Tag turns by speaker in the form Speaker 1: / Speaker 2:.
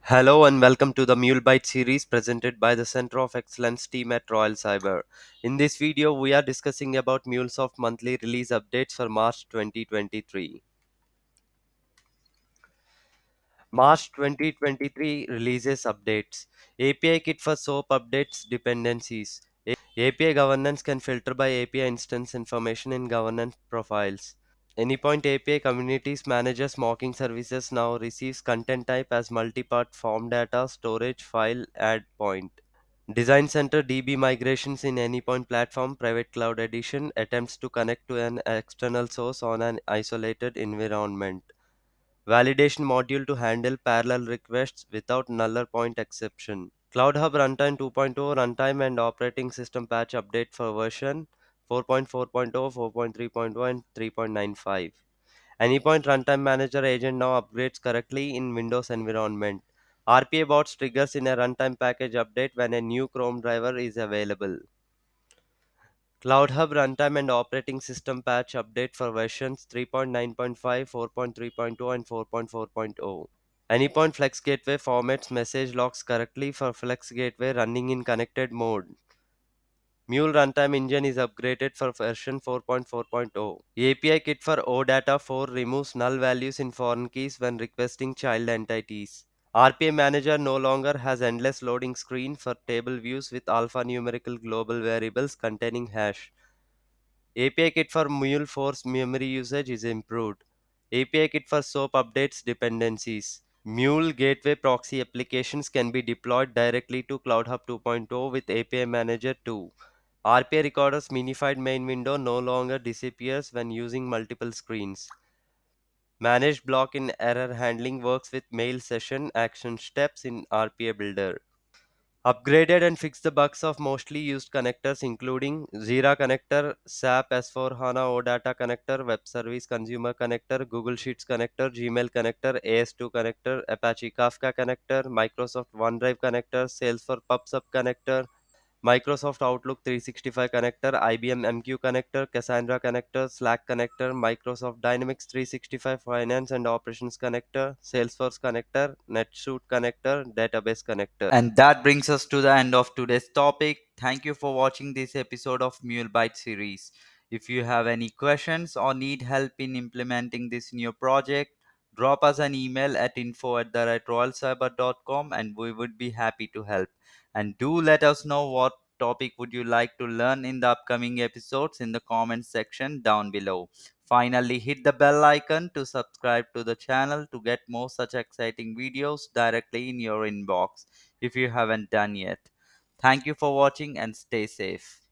Speaker 1: Hello and welcome to the MuleBytes series presented by the Center of Excellence team at Royal Cyber. In this video, we are discussing about MuleSoft monthly release updates for March 2023. March 2023 releases updates. API Kit for SOAP updates dependencies. API governance can filter by API instance information in governance profiles. Anypoint API Communities manages mocking services now receives content type as multi-part form data storage file add point. Design Center DB migrations in Anypoint platform private cloud edition attempts to connect to an external source on an isolated environment. Validation module to handle parallel requests without null point exception. CloudHub Runtime 2.0 runtime and operating system patch update for version 4.4.0, 4.3.0 and 3.95. Anypoint Runtime Manager agent now upgrades correctly in Windows environment. RPA bots triggers in a runtime package update when a new Chrome driver is available. CloudHub Runtime and Operating System Patch update for versions 3.9.5, 4.3.0 and 4.4.0. Anypoint Flex Gateway formats message logs correctly for Flex Gateway running in connected mode. Mule Runtime Engine is upgraded for version 4.4.0. API Kit for OData 4 removes null values in foreign keys when requesting child entities. RPA Manager no longer has endless loading screen for table views with alphanumerical global variables containing hash. API Kit for Mule Force memory usage is improved. API Kit for SOAP updates dependencies. Mule Gateway proxy applications can be deployed directly to CloudHub 2.0 with API Manager 2. RPA Recorder's minified main window no longer disappears when using multiple screens. Managed block in error handling works with mail session action steps in RPA Builder. Upgraded and fixed the bugs of mostly used connectors including Jira Connector, SAP S/4HANA OData Connector, Web Service Consumer Connector, Google Sheets Connector, Gmail Connector, AS2 Connector, Apache Kafka Connector, Microsoft OneDrive Connector, Salesforce Pub Connector, Microsoft Outlook 365 Connector, IBM MQ Connector, Cassandra Connector, Slack Connector, Microsoft Dynamics 365 Finance and Operations Connector, Salesforce Connector, NetSuite Connector, Database Connector.
Speaker 2: And that brings us to the end of today's topic. Thank you for watching this episode of MuleByte series. If you have any questions or need help in implementing this new project, drop us an email at info@royalcyber.com and we would be happy to help. And do let us know what topic would you like to learn in the upcoming episodes in the comments section down below. Finally, hit the bell icon to subscribe to the channel to get more such exciting videos directly in your inbox if you haven't done yet. Thank you for watching and stay safe.